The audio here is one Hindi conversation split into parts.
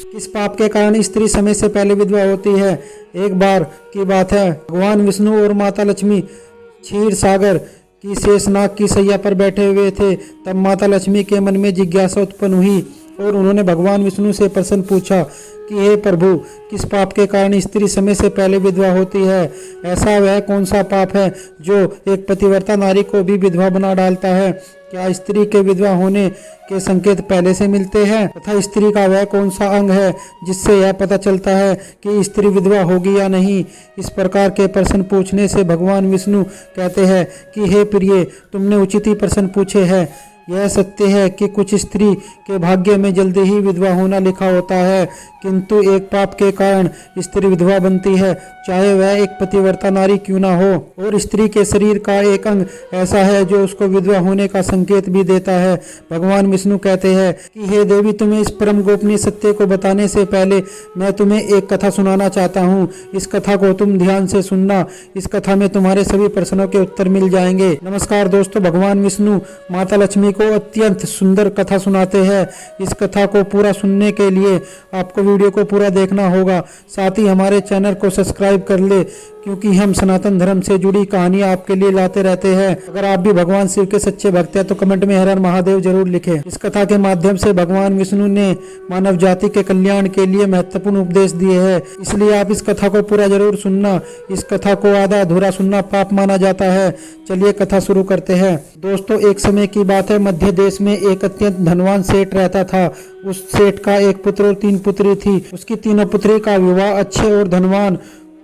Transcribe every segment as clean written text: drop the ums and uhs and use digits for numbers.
किस पाप के कारण स्त्री समय से पहले विधवा होती है। एक बार की बात है, भगवान विष्णु और माता लक्ष्मी क्षीर सागर की शेषनाग की सैया पर बैठे हुए थे। तब माता लक्ष्मी के मन में जिज्ञासा उत्पन्न हुई और उन्होंने भगवान विष्णु से प्रश्न पूछा कि हे प्रभु, किस पाप के कारण स्त्री समय से पहले विधवा होती है। ऐसा वह कौन सा पाप है जो एक पतिव्रता नारी को भी विधवा बना डालता है। क्या स्त्री के विधवा होने के संकेत पहले से मिलते हैं तथा स्त्री का वह कौन सा अंग है जिससे यह पता चलता है कि स्त्री विधवा होगी या नहीं। इस प्रकार के प्रश्न पूछने से भगवान विष्णु कहते हैं कि हे प्रिय, तुमने उचित ही प्रश्न पूछे हैं। यह सत्य है कि कुछ स्त्री के भाग्य में जल्दी ही विधवा होना लिखा होता है, किंतु एक पाप के कारण स्त्री विधवा बनती है, चाहे वह एक पतिव्रता नारी क्यों ना हो। और स्त्री के शरीर का एक अंग ऐसा है जो उसको विधवा होने का संकेत भी देता है। भगवान विष्णु कहते हैं कि हे देवी, तुम्हें इस परम गोपनीय सत्य को बताने से पहले मैं तुम्हें एक कथा सुनाना चाहता हूँ। इस कथा को तुम ध्यान से सुनना। इस कथा में तुम्हारे सभी प्रश्नों के उत्तर मिल जाएंगे। नमस्कार दोस्तों, भगवान विष्णु माता लक्ष्मी को अत्यंत सुंदर कथा सुनाते हैं। इस कथा को पूरा सुनने के लिए आपको वीडियो को पूरा देखना होगा। साथ ही हमारे चैनल को सब्सक्राइब कर ले, क्योंकि हम सनातन धर्म से जुड़ी कहानियां आपके लिए लाते रहते हैं। अगर आप भी भगवान शिव के सच्चे भक्त हैं तो कमेंट में हर हर महादेव जरूर लिखें। इस कथा के माध्यम से भगवान विष्णु ने मानव जाति के कल्याण के लिए महत्वपूर्ण उपदेश दिए हैं, इसलिए आप इस कथा को पूरा जरूर सुनना। इस कथा को आधा अधूरा सुनना पाप माना जाता है। चलिए कथा शुरू करते हैं। दोस्तों, एक समय की बात है, मध्य देश में एक अत्यंत धनवान सेठ रहता था। उस सेठ का एक पुत्र और 3 पुत्री थी। उसकी तीनों पुत्री का विवाह अच्छे और धनवान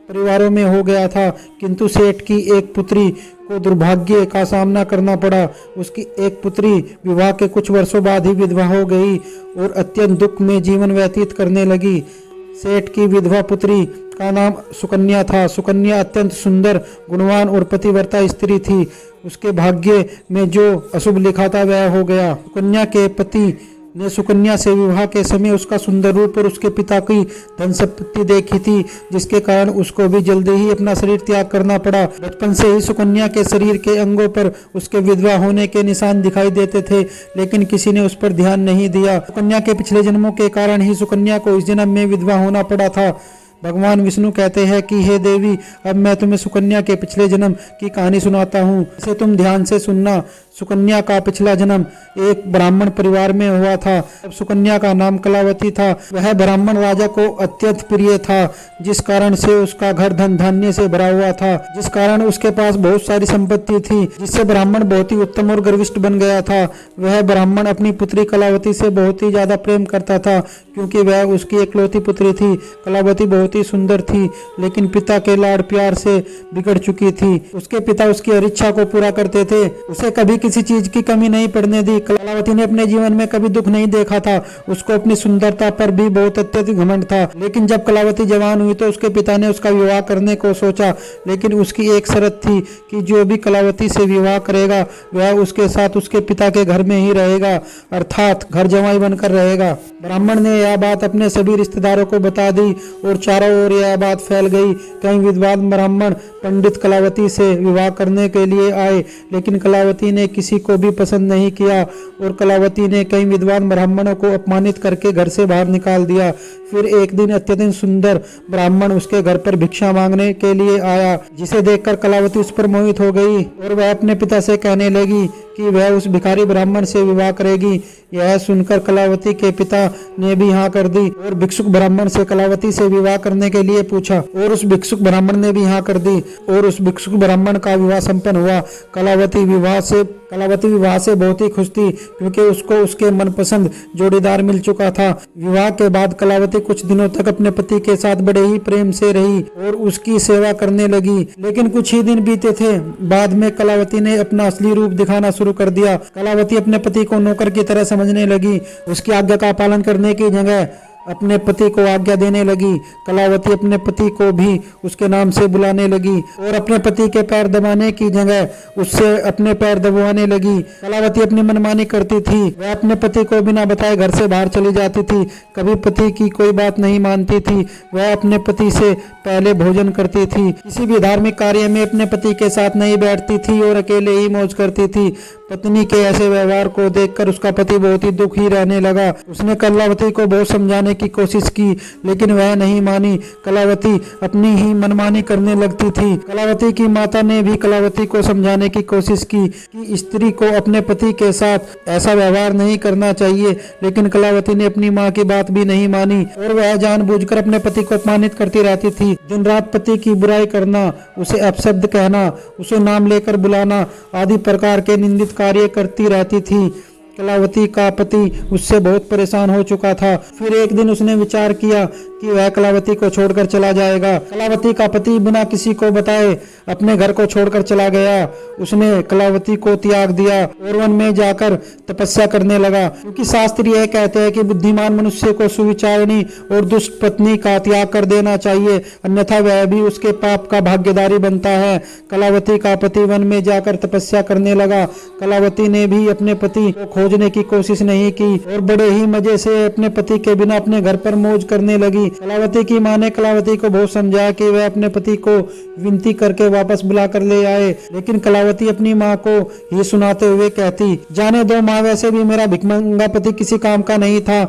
परिवारों में हो गया था, किंतु सेठ की एक पुत्री को दुर्भाग्य का सामना करना पड़ा। उसकी एक पुत्री विवाह के कुछ वर्षों बाद ही विधवा हो गई और अत्यंत दुख में जीवन व्यतीत करने लगी। सेठ की विधवा पुत्री का नाम सुकन्या था। सुकन्या अत्यंत सुंदर, गुणवान और पतिव्रता स्त्री थी। उसके भाग्य में जो अशुभ लिखा था वह हो गया। सुकन्या के पति ने सुकन्या से विवाह के समय उसका सुंदर रूप और उसके पिता की धन संपत्ति देखी थी, जिसके कारण उसको भी जल्दी ही अपना शरीर त्याग करना पड़ा। बचपन से ही सुकन्या के शरीर के अंगों पर उसके विधवा होने के निशान दिखाई देते थे, लेकिन किसी ने उस पर ध्यान नहीं दिया। सुकन्या के पिछले जन्मों के कारण ही सुकन्या को इस जन्म में विधवा होना पड़ा था। भगवान विष्णु कहते हैं कि हे देवी, अब मैं तुम्हें सुकन्या के पिछले जन्म की कहानी सुनाता हूँ, इसे तुम ध्यान से सुनना। सुकन्या का पिछला जन्म एक ब्राह्मण परिवार में हुआ था। अब सुकन्या का नाम कलावती था। वह ब्राह्मण राजा को अत्यंत प्रिय था, जिस कारण से उसका घर धन धान्य से भरा हुआ था, जिस कारण उसके पास बहुत सारी संपत्ति थी, जिससे ब्राह्मण बहुत ही उत्तम और गर्विष्ठ बन गया था। वह ब्राह्मण अपनी पुत्री कलावती से बहुत ही ज्यादा प्रेम करता था, क्योंकि वह उसकी एकलौती पुत्री थी। कलावती बहुत ही सुंदर थी, लेकिन पिता के लाड़ प्यार से बिगड़ चुकी थी। उसके पिता उसकी हर इच्छा को पूरा करते थे, उसे कभी किसी चीज की कमी नहीं पड़ने दी। कलावती ने अपने जीवन में कभी दुख नहीं देखा था। उसको अपनी सुंदरता पर भी बहुत अत्यधिक घमंड था। लेकिन जब कलावती जवान हुई तो उसके पिता ने उसका विवाह करने को सोचा, लेकिन उसकी एक शर्त थी कि जो भी कलावती से विवाह करेगा वह उसके साथ उसके पिता के घर में ही रहेगा, अर्थात घर जमाई बनकर रहेगा। ब्राह्मण ने यह बात अपने सभी रिश्तेदारों को बता दी और चारों ओर यह बात फैल गई। कई विद्वान ब्राह्मण पंडित कलावती से विवाह करने के लिए आए, लेकिन कलावती ने किसी को भी पसंद नहीं किया और कलावती ने कई विद्वान ब्राह्मणों को अपमानित करके घर से बाहर निकाल दिया। फिर एक दिन अत्यधिक सुंदर ब्राह्मण उसके घर पर भिक्षा मांगने के लिए आया, जिसे देखकर कलावती उस पर मोहित हो गई और वह अपने पिता से कहने लगी कि वह उस भिखारी ब्राह्मण से विवाह करेगी। यह सुनकर कलावती के पिता ने भी हाँ कर दी और भिक्षुक ब्राह्मण से कलावती से विवाह करने के लिए पूछा और उस भिक्षुक ब्राह्मण ने भी हाँ कर दी और उस भिक्षुक ब्राह्मण का विवाह संपन्न हुआ। कलावती विवाह से बहुत ही खुश थी, क्योंकि उसको उसके मनपसंद जोड़ीदार मिल चुका था। विवाह के बाद कलावती कुछ दिनों तक अपने पति के साथ बड़े ही प्रेम से रही और उसकी सेवा करने लगी, लेकिन कुछ ही दिन बीते थे। बाद में कलावती ने अपना असली रूप दिखाना शुरू कर दिया। कलावती अपने पति को नौकर की तरह समझने लगी। उसकी आज्ञा का पालन करने की जगह अपने पति को आज्ञा देने लगी। कलावती अपने पति को भी उसके नाम से बुलाने लगी और अपने पति के पैर दबाने की जगह उससे अपने पैर दबाने लगी। कलावती अपनी मनमानी करती थी। वह अपने पति को बिना बताए घर से बाहर चली जाती थी, कभी पति की कोई बात नहीं मानती थी। वह अपने पति से पहले भोजन करती थी, किसी भी धार्मिक कार्य में अपने पति के साथ नहीं बैठती थी और अकेले ही मौज करती थी। पत्नी के ऐसे व्यवहार को देखकर उसका पति बहुत ही दुखी रहने लगा। उसने कलावती को बहुत समझाने की कोशिश की, लेकिन वह नहीं मानी। कलावती अपनी ही मनमानी करने लगती थी। कलावती की माता ने भी कलावती को समझाने की कोशिश की कि स्त्री को अपने पति के साथ ऐसा व्यवहार नहीं करना चाहिए, लेकिन कलावती ने अपनी माँ की बात भी नहीं मानी और वह जानबूझकर अपने पति को अपमानित करती रहती थी। दिन रात पति की बुराई करना, उसे अपशब्द कहना, उसे नाम लेकर बुलाना आदि प्रकार के निंदित कार्य करती रहती थी। कलावती का पति उससे बहुत परेशान हो चुका था। फिर एक दिन उसने विचार किया कि वह कलावती को छोड़कर चला जाएगा। कलावती का पति बिना किसी को बताए अपने घर को छोड़कर चला गया। उसने कलावती को त्याग दिया और वन में जाकर तपस्या करने लगा, क्योंकि शास्त्र यह कहते हैं कि बुद्धिमान मनुष्य को सुविचारिणी और दुष्ट पत्नी का त्याग कर देना चाहिए, अन्यथा वह भी उसके पाप का भागीदारी बनता है। कलावती का पति वन में जाकर तपस्या करने लगा। कलावती ने भी अपने पति को खोजने की कोशिश नहीं की और बड़े ही मजे से अपने पति के बिना अपने घर पर मौज करने लगी। कलावती की मां ने कलावती को बहुत समझाया कि वह अपने पति को विनती करके वापस बुला कर ले आए, लेकिन कलावती अपनी मां को ये सुनाते हुए कहती, जाने दो माँ, वैसे भी मेरा भिखमंगा पति किसी काम का नहीं था।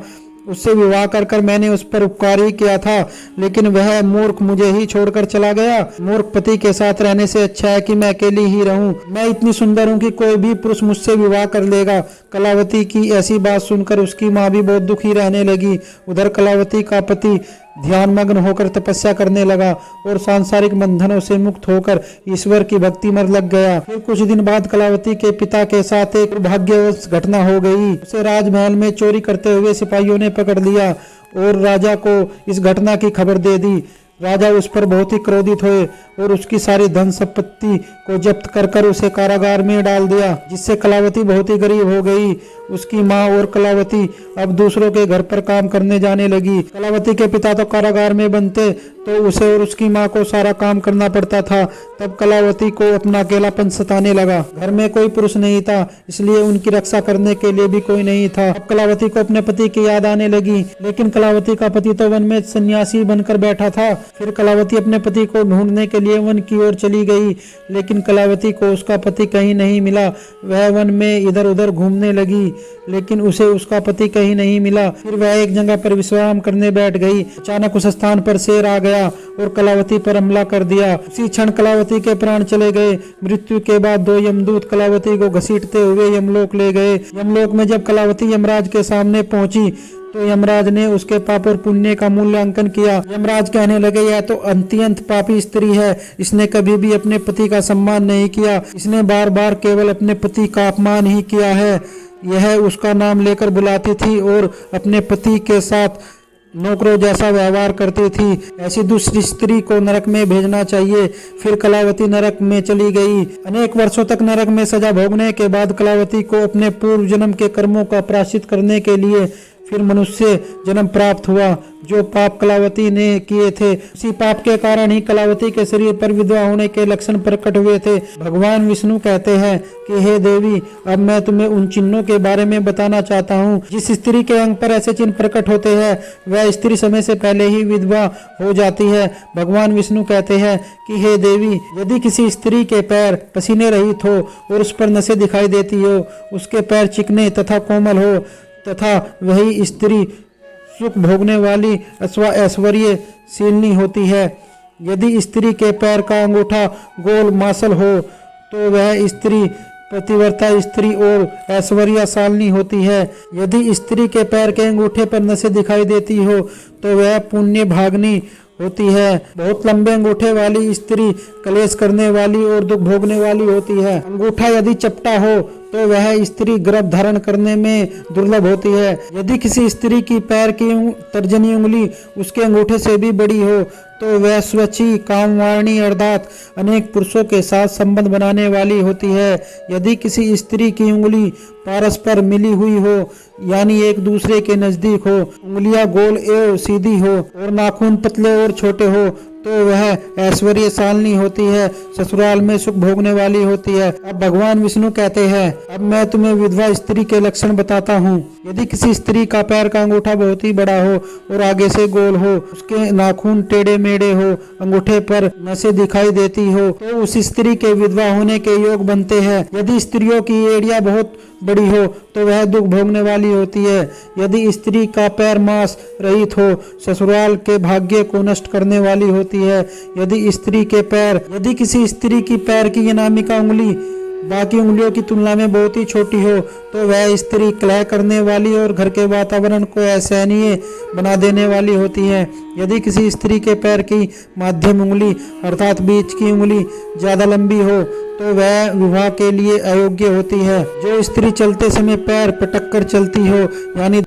उससे विवाह कर मैंने उस पर उपकार ही किया था, लेकिन वह मूर्ख मुझे ही छोड़कर चला गया। मूर्ख पति के साथ रहने से अच्छा है कि मैं अकेली ही रहूं। मैं इतनी सुंदर हूं कि कोई भी पुरुष मुझसे विवाह कर लेगा। कलावती की ऐसी बात सुनकर उसकी माँ भी बहुत दुखी रहने लगी। उधर कलावती का पति ध्यानमग्न होकर तपस्या करने लगा और सांसारिक बंधनों से मुक्त होकर ईश्वर की भक्ति में लग गया। फिर कुछ दिन बाद कलावती के पिता के साथ एक दुर्भाग्यवश घटना हो गई। उसे राजमहल में चोरी करते हुए सिपाहियों ने पकड़ लिया और राजा को इस घटना की खबर दे दी। राजा उस पर बहुत ही क्रोधित हुए और उसकी सारी धन संपत्ति को जब्त कर उसे कारागार में डाल दिया, जिससे कलावती बहुत ही गरीब हो गई। उसकी माँ और कलावती अब दूसरों के घर पर काम करने जाने लगी। कलावती के पिता तो कारागार में बनते तो उसे और उसकी माँ को सारा काम करना पड़ता था। तब कलावती को अपना अकेलापन सताने लगा। घर में कोई पुरुष नहीं था, इसलिए उनकी रक्षा करने के लिए भी कोई नहीं था। अब कलावती को अपने पति की याद आने लगी, लेकिन कलावती का पति तो वन में सन्यासी बनकर बैठा था। फिर कलावती अपने पति को ढूंढने के लिए वन की ओर चली गई, लेकिन कलावती को उसका पति कहीं नहीं मिला। वह वन में इधर उधर घूमने लगी, लेकिन उसे उसका पति कहीं नहीं मिला। फिर वह एक जगह पर विश्राम करने बैठ गई। अचानक उस स्थान पर शेर आ गया और कलावती पर हमला कर दिया। उसी क्षण कलावती के प्राण चले गए। मृत्यु के बाद दो यमदूत कलावती को घसीटते हुए यमलोक ले गए। यमलोक में जब कलावती यमराज के सामने पहुंची तो यमराज ने उसके पाप और पुण्य का मूल्यांकन किया। यमराज कहने लगे, यह तो अत्यंत पापी स्त्री है। इसने कभी भी अपने पति का सम्मान नहीं किया। इसने बार बार केवल अपने पति का अपमान ही किया है। यह उसका नाम लेकर बुलाती थी और अपने पति के साथ नौकरों जैसा व्यवहार करती थी। ऐसी दूसरी स्त्री को नरक में भेजना चाहिए। फिर कलावती नरक में चली गई। अनेक वर्षों तक नरक में सजा भोगने के बाद कलावती को अपने पूर्व जन्म के कर्मों का प्रायश्चित करने के लिए फिर मनुष्य जन्म प्राप्त हुआ। जो पाप कलावती ने किए थे, उसी पाप के कारण ही कलावती के शरीर पर विधवा होने के लक्षण प्रकट हुए थे। भगवान विष्णु कहते हैं कि हे देवी, अब मैं तुम्हें उन चिन्हों के बारे में बताना चाहता हूँ। जिस स्त्री के अंग पर ऐसे चिन्ह प्रकट होते हैं, वह स्त्री समय से पहले ही विधवा हो जाती है। भगवान विष्णु कहते हैं कि हे देवी, यदि किसी स्त्री के पैर पसीने रहित हो और उस पर नसें दिखाई देती हो, उसके पैर चिकने तथा कोमल हो तथा वही स्त्री सुख भोगने वाली अथवा ऐश्वर्यशीलिनी होती है। यदि स्त्री के पैर का अंगूठा गोल मासल हो तो वह स्त्री पतिव्रता स्त्री और ऐश्वर्यशालिनी होती है। यदि स्त्री के पैर के अंगूठे पर नसें दिखाई देती हो तो वह पुण्य भागिनी होती है। बहुत लंबे अंगूठे वाली स्त्री कलेश करने वाली और दुख भोगने वाली होती है। अंगूठा यदि चपटा हो तो वह स्त्री गर्भ धारण करने में दुर्लभ होती है। यदि किसी स्त्री की पैर की तर्जनी उंगली उसके अंगूठे से भी बड़ी हो तो वह स्वची कामवाणी अर्थात अनेक पुरुषों के साथ संबंध बनाने वाली होती है। यदि किसी स्त्री की उंगली परस्पर मिली हुई हो, यानी एक दूसरे के नजदीक हो, उंगलियां गोल एवं सीधी हो और नाखून पतले और छोटे हो, तो वह ऐश्वर्यशालिनी होती है, ससुराल में सुख भोगने वाली होती है। अब भगवान विष्णु कहते हैं, अब मैं तुम्हें विधवा स्त्री के लक्षण बताता हूँ। यदि किसी स्त्री का पैर का अंगूठा बहुत ही बड़ा हो और आगे से गोल हो, उसके नाखून टेढ़े मेढ़े हो, अंगूठे पर नसें दिखाई देती हो, तो उस स्त्री के विधवा होने के योग बनते हैं। यदि स्त्रियों की एड़ियां बहुत बड़ी हो तो वह दुख भोगने वाली होती है। यदि स्त्री का पैर मांस रहित हो, ससुराल के भाग्य को नष्ट करने वाली होती है। यदि किसी स्त्री की पैर की अनामिका उंगली बाकी उंगलियों की तुलना में बहुत ही छोटी हो तो वह स्त्री कलह करने वाली और घर के वातावरण को असहनीय बना देने वाली होती है। यदि किसी स्त्री के पैर की मध्यम उंगली अर्थात बीच की उंगली ज्यादा लंबी हो तो वह विवाह के लिए अयोग्य होती है। जो स्त्री चलते समय पैर पटक कर चलती हो यानी